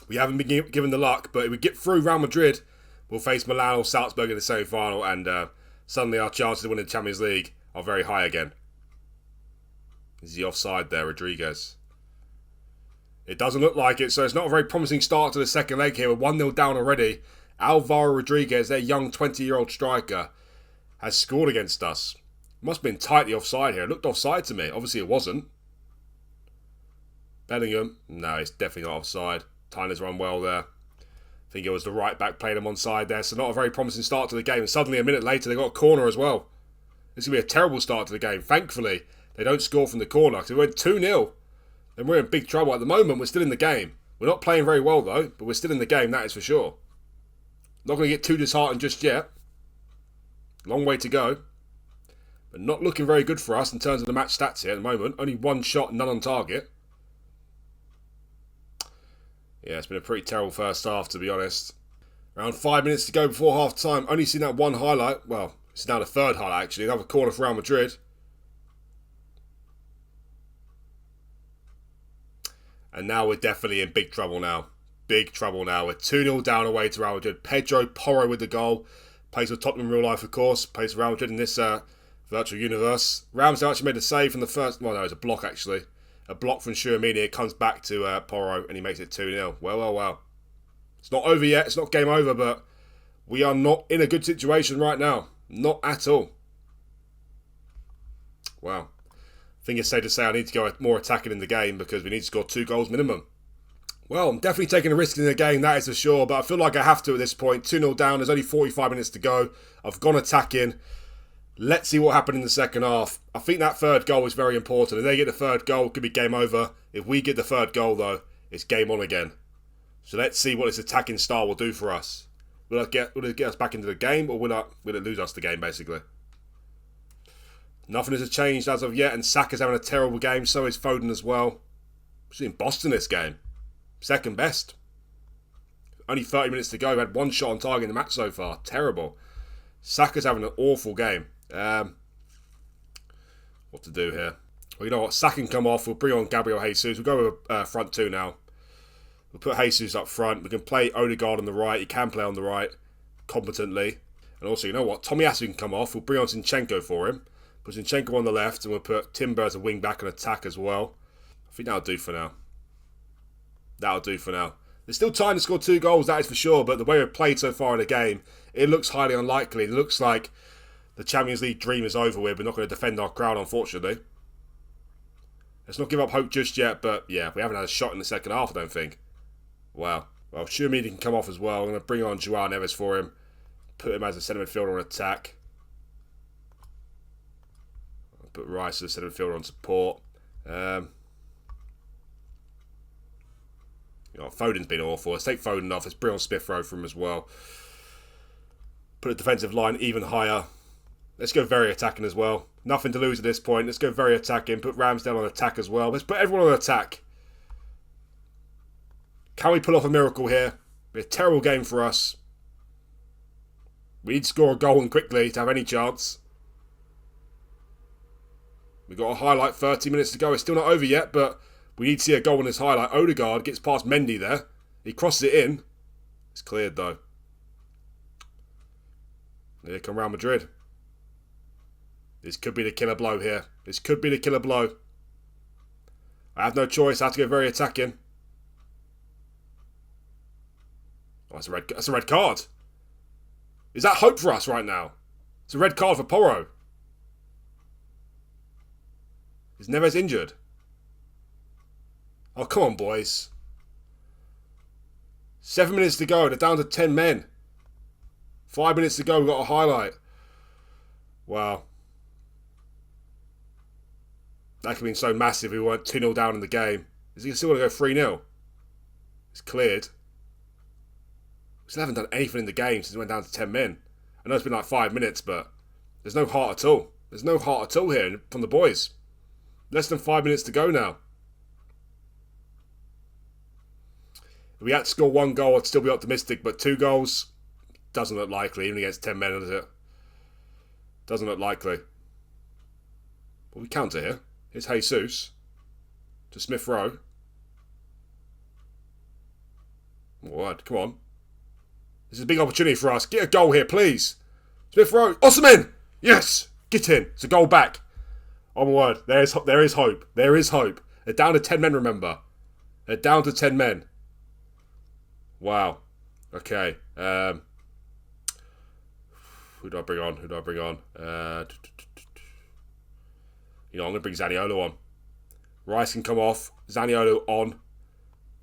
We haven't been given the luck, but if we get through Real Madrid, we'll face Milan or Salzburg in the semi-final, and suddenly our chances of winning the Champions League are very high again. Is he offside there, Rodriguez? It doesn't look like it, so it's not a very promising start to the second leg here. We're 1-0 down already. Alvaro Rodriguez, their young 20-year-old striker, has scored against us. Must have been tightly offside here. It looked offside to me. Obviously it wasn't. Bellingham. No, it's definitely not offside. Tyler's run well there. I think it was the right back playing him onside there. So not a very promising start to the game. And suddenly a minute later they got a corner as well. This is going to be a terrible start to the game. Thankfully, they don't score from the corner. Because if we went 2-0, then we're in big trouble. At the moment, we're still in the game. We're not playing very well though, but we're still in the game, that is for sure. Not going to get too disheartened just yet. Long way to go. But not looking very good for us in terms of the match stats here at the moment. Only one shot, none on target. Yeah, it's been a pretty terrible first half, to be honest. Around 5 minutes to go before half time. Only seen that one highlight. Well, it's now the third highlight, actually. Another corner for Real Madrid. And now we're definitely in big trouble now. Big trouble now. We're 2-0 down away to Real Madrid. Pedro Porro with the goal. Plays for Tottenham in real life, of course. Plays for Real Madrid in this virtual universe. Ramsey actually made a save from the first... Well, no, it was a block, actually. A block from Tchouaméni. It comes back to Porro, and he makes it 2-0. Well. It's not over yet. It's not game over, but we are not in a good situation right now. Not at all. Wow. I think it's safe to say I need to go more attacking in the game because we need to score 2 goals minimum. Well, I'm definitely taking a risk in the game, that is for sure, but I feel like I have to at this point. 2-0 down, there's only 45 minutes to go. I've gone attacking. Let's see what happened in the second half. I think that third goal is very important. If they get the third goal, it could be game over. If we get the third goal, though, it's game on again. So let's see what this attacking style will do for us. Will it get us back into the game, or will it lose us the game, basically? Nothing has changed as of yet, and Saka's having a terrible game. So is Foden as well. We've seen Boston this game. Second best. Only 30 minutes to go. We've had 1 shot on target in the match so far. Terrible. Saka's having an awful game. What to do here? Well, you know what? Saka can come off. We'll bring on Gabriel Jesus. We'll go with front 2 now. We'll put Jesus up front. We can play Odegaard on the right. He can play on the right competently. And also, you know what? Tomiyasu can come off. We'll bring on Zinchenko for him. Put Zinchenko on the left. And we'll put Timber as a wing back and attack as well. I think that'll do for now. That'll do for now. There's still time to score 2 goals, that is for sure. But the way we've played so far in the game, it looks highly unlikely. It looks like the Champions League dream is over with. We're not going to defend our crown, unfortunately. Let's not give up hope just yet. But yeah, we haven't had a shot in the second half, I don't think. Wow. Well, Tchouaméni can come off as well. I'm going to bring on João Neves for him. Put him as a centre midfielder on attack. I'll put Rice as a centre midfielder on support. Foden's been awful. Let's take Foden off. Let's bring on Smith-Rowe for him as well. Put a defensive line even higher. Let's go very attacking as well. Nothing to lose at this point. Let's go very attacking. Put Ramsdale on attack as well. Let's put everyone on attack. Can we pull off a miracle here? It'll be a terrible game for us. We need to score a goal and quickly to have any chance. We've got a highlight. 30 minutes to go. It's still not over yet, but we need to see a goal in this highlight. Odegaard gets past Mendy there. He crosses it in. It's cleared though. Here come Real Madrid. This could be the killer blow here. This could be the killer blow. I have no choice. I have to go very attacking. Oh, that's a red card. Is that hope for us right now? It's a red card for Porro. Is Neves injured? Oh, come on, boys. 7 minutes to go. They're down to 10 men. 5 minutes to go. We've got a highlight. Wow. That could have been so massive if we weren't 2-0 down in the game. Is he still going to go 3-0? It's cleared. We still haven't done anything in the game since we went down to 10 men. I know it's been like 5 minutes, but there's no heart at all. There's no heart at all here from the boys. Less than 5 minutes to go now. If we had to score 1 goal, I'd still be optimistic, but 2 goals doesn't look likely, even against 10 men, does it? Doesn't look likely. But we counter here. Here's Jesus to Smith-Rowe. What? Come on. This is a big opportunity for us. Get a goal here, please. Smith-Rowe. Osimhen! Yes! Get in. It's a goal back. Oh my word. There is hope. There is hope. They're down to 10 men, remember. They're down to 10 men. Wow. Okay. Who do I bring on? I'm going to bring Zaniolo on. Rice can come off. Zaniolo on.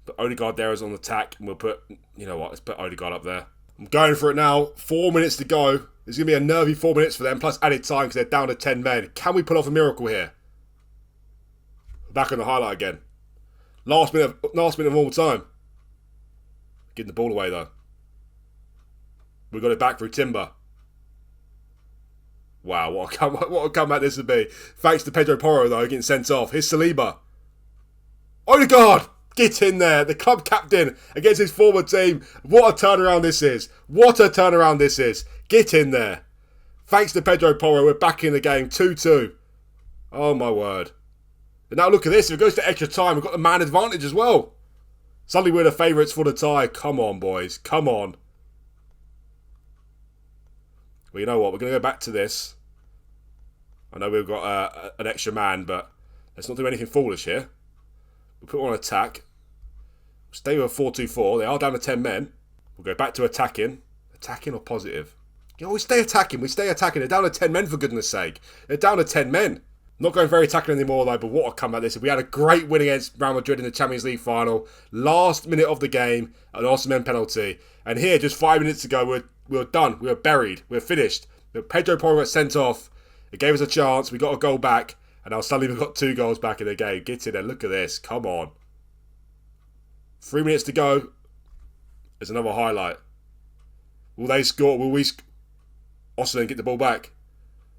Put Odegaard there as on the attack. And we'll put, let's put Odegaard up there. I'm going for it now. 4 minutes to go. It's going to be a nervy 4 minutes for them, plus added time because they're down to 10 men. Can we pull off a miracle here? Back on the highlight again. Last minute of normal time. Getting the ball away though. We got it back through Timber. Wow, what a comeback this would be. Thanks to Pedro Porro though, getting sent off. Here's Saliba. Odegaard! Get in there. The club captain against his former team. What a turnaround this is. Get in there. Thanks to Pedro Porro, we're back in the game. 2-2. Oh my word. And now look at this. If it goes to extra time, we've got the man advantage as well. Suddenly we're the favourites for the tie. Come on, boys. Come on. Well, you know what? We're going to go back to this. I know we've got an extra man, but let's not do anything foolish here. We'll put on attack. Stay with a 4-2-4. They are down to 10 men. We'll go back to attacking. Attacking or positive? We stay attacking. They're down to 10 men, for goodness sake. They're down to 10 men. Not going very attacking anymore, though, but what a comeback this is. We had a great win against Real Madrid in the Champions League final. Last minute of the game, an Osimhen penalty. And here, just 5 minutes ago, we were done. We were buried. We were finished. Pedro Porro got sent off. It gave us a chance. We got a goal back. And now suddenly we've got 2 goals back in the game. Get in there. Look at this. Come on. 3 minutes to go. There's another highlight. Will they score? Will we... Osimhen get the ball back.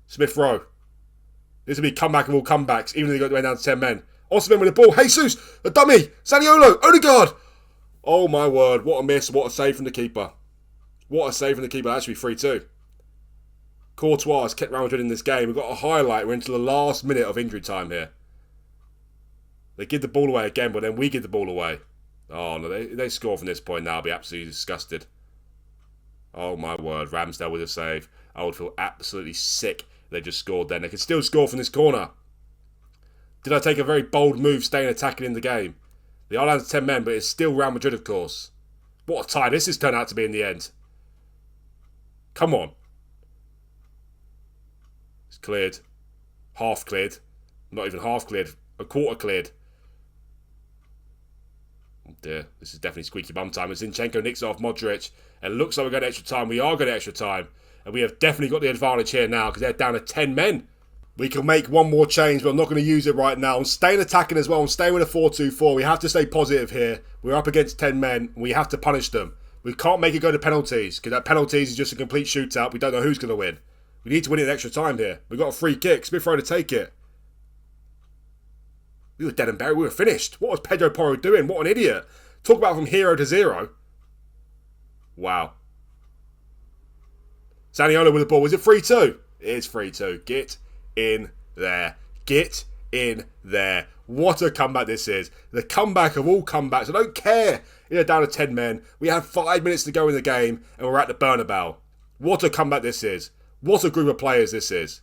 Smith Rowe. This will be comeback of all comebacks, even though they got down to 10 men. Osimhen with the ball. Jesus! The dummy! Zaniolo! Odegaard! Oh my word. What a miss. What a save from the keeper. That should be 3-2. Courtois has kept Real Madrid in this game. We've got a highlight. We're into the last minute of injury time here. They give the ball away again, but then we give the ball away. Oh no, they score from this point now. I'll be absolutely disgusted. Oh my word. Ramsdale with a save. I would feel absolutely sick if they just scored then. They could still score from this corner. Did I take a very bold move staying attacking in the game? They are down to 10 men, but it's still Real Madrid, of course. What a time this has turned out to be in the end. Come on. It's cleared. Half cleared. Not even half cleared. A quarter cleared. Oh dear. This is definitely squeaky bum time. As Zinchenko nicks off Modric. And it looks like we're going to extra time. We are going to extra time. And we have definitely got the advantage here now because they're down to 10 men. We can make one more change, but I'm not going to use it right now. I'm staying attacking as well. I'm staying with a 4-2-4. We have to stay positive here. We're up against 10 men. And we have to punish them. We can't make it go to penalties because that penalties is just a complete shootout. We don't know who's going to win. We need to win it in extra time here. We've got a free kick. Smith Rowe to take it. We were dead and buried. We were finished. What was Pedro Porro doing? What an idiot. Talk about from hero to zero. Wow. Zaniolo with the ball. Was it 3-2? It is 3-2. Get in there. Get in there. What a comeback this is. The comeback of all comebacks. I don't care. They're down to 10 men. We have 5 minutes to go in the game and we're at the Bernabeu. What a comeback this is. What a group of players this is.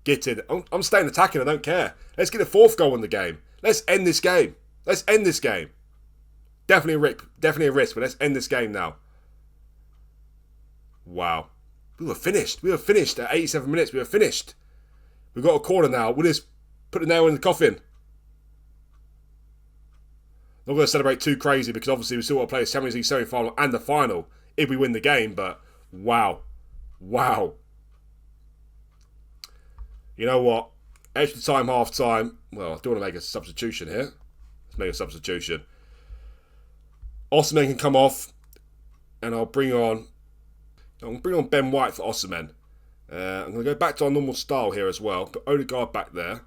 Get in. I'm staying attacking. I don't care. Let's get a 4th goal in the game. Let's end this game. Definitely a risk, but let's end this game now. Wow. We were finished at 87 minutes. We were finished. We've got a corner now. We'll just put the nail in the coffin. Not going to celebrate too crazy because obviously we still got to play the Champions League semi-final and the final if we win the game, but wow. Wow. You know what? Extra time, half time. Well, I do want to make a substitution here. Let's make a substitution. Osimhen can come off and I'll bring on Ben White for Osimhen. I'm going to go back to our normal style here as well. Put Odegaard back there.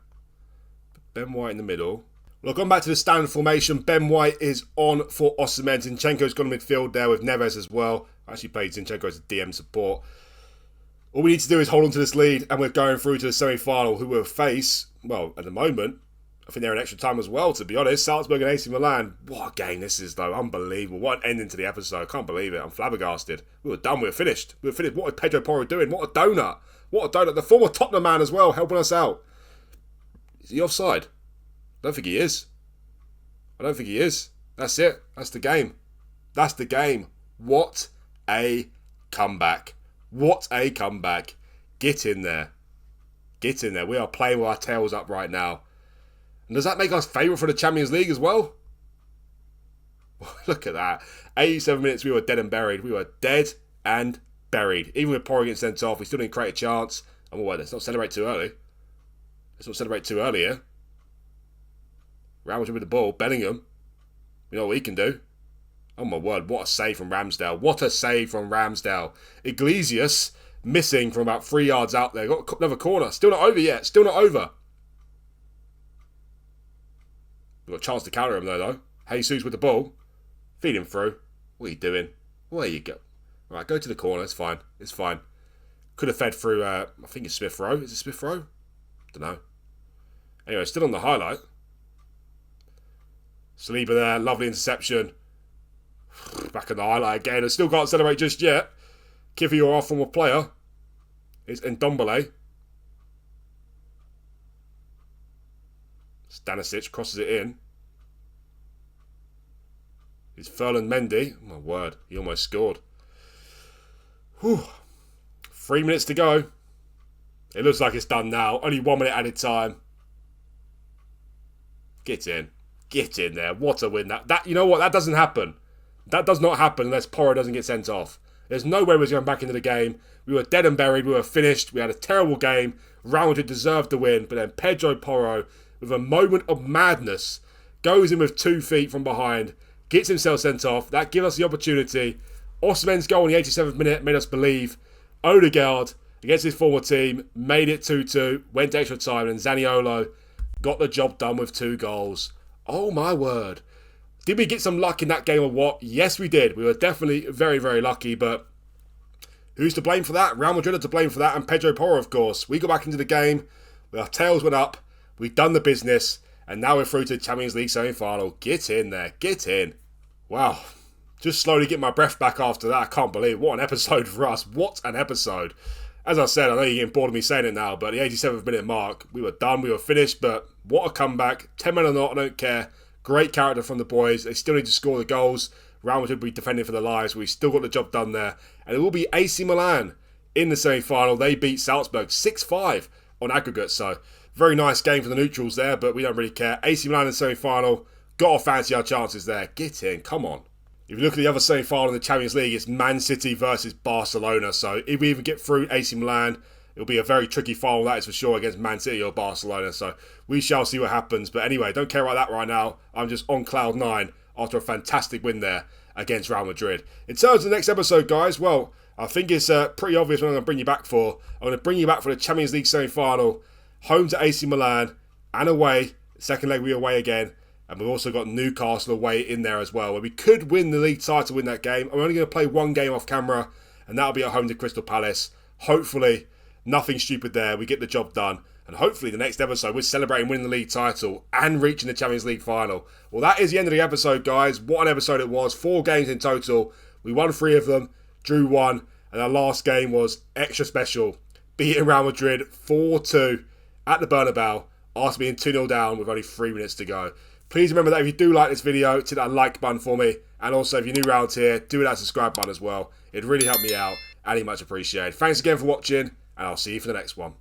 Put Ben White in the middle. Well, I've gone back to the standard formation. Ben White is on for Osimhen. Zinchenko's gone midfield there with Neves as well. I actually played Zinchenko as a DM support. All we need to do is hold on to this lead and we're going through to the semi-final who will face, well, at the moment, I think they're in extra time as well, to be honest. Salzburg and AC Milan. What a game this is, though. Unbelievable. What an ending to the episode. I can't believe it. I'm flabbergasted. We were done. We were finished. What is Pedro Porro doing? What a donut. The former Tottenham man as well, helping us out. Is he offside? I don't think he is. I don't think he is. That's it. That's the game. That's the game. What a comeback. What a comeback. Get in there. Get in there. We are playing with our tails up right now. And does that make us favourite for the Champions League as well? Look at that. 87 minutes, we were dead and buried. We were dead and buried. Even with Porro getting sent off, we still didn't create a chance. And let's not celebrate too early. Let's not celebrate too early here. Real Madrid with the ball. Bellingham. You know what he can do. Oh my word, what a save from Ramsdale. What a save from Ramsdale. Iglesias missing from about 3 yards out there. Got another corner. Still not over yet. Still not over. We've got a chance to counter him though. Jesus with the ball. Feed him through. What are you doing? Where you go? Right, go to the corner. It's fine. It's fine. Could have fed through, I think it's Smith Rowe. Is it Smith Rowe? Don't know. Anyway, still on the highlight. Saliba there. Lovely interception. Back on the highlight again. I still can't celebrate just yet. Kivior, our former player. It's Ndombele. Stanisic crosses it in. It's Ferland Mendy. Oh my word, he almost scored. Whew. 3 minutes to go. It looks like it's done now. Only 1 minute added time. Get in. Get in there. What a win. That you know what? That doesn't happen. That does not happen unless Porro doesn't get sent off. There's no way we're going back into the game. We were dead and buried. We were finished. We had a terrible game. Real Madrid deserved the win. But then Pedro Porro, with a moment of madness, goes in with 2 feet from behind, gets himself sent off. That gives us the opportunity. Osimhen's goal in the 87th minute made us believe. Odegaard, against his former team, made it 2-2, went to extra time, and Zaniolo got the job done with 2 goals. Oh my word. Did we get some luck in that game or what? Yes, we did. We were definitely very, very lucky, but who's to blame for that? Real Madrid are to blame for that, and Pedro Porro, of course. We got back into the game, our tails went up, we've done the business, and now we're through to the Champions League semi-final. Get in there. Get in. Wow. Just slowly get my breath back after that. I can't believe it. What an episode for us. What an episode. As I said, I know you're getting bored of me saying it now, but the 87th minute mark, we were done, we were finished, but what a comeback. 10 men or not, I don't care. Great character from the boys. They still need to score the goals. Real Madrid will be defending for their lives. We still got the job done there. And it will be AC Milan in the semi-final. They beat Salzburg 6-5 on aggregate. So, very nice game for the neutrals there, but we don't really care. AC Milan in the semi-final. Got to fancy our chances there. Get in. Come on. If you look at the other semi-final in the Champions League, it's Man City versus Barcelona. So, if we even get through AC Milan, it'll be a very tricky final, that is for sure, against Man City or Barcelona. So we shall see what happens. But anyway, don't care about that right now. I'm just on cloud 9 after a fantastic win there against Real Madrid. In terms of the next episode, guys, well, I think it's pretty obvious what I'm going to bring you back for. I'm going to bring you back for the Champions League semi-final, home to AC Milan, and away. Second leg, we away again. And we've also got Newcastle away in there as well, where we could win the league title in that game. I'm only going to play 1 game off camera, and that'll be at home to Crystal Palace. Hopefully, nothing stupid there. We get the job done. And hopefully the next episode, we're celebrating winning the league title and reaching the Champions League final. Well, that is the end of the episode, guys. What an episode it was. 4 games in total. We won 3 of them, drew 1. And our last game was extra special. Beating Real Madrid 4-2 at the Bernabeu after being 2-0 down with only 3 minutes to go. Please remember that if you do like this video, hit that like button for me. And also, if you're new around here, do that subscribe button as well. It'd really help me out and it's much appreciated. Thanks again for watching. And I'll see you for the next one.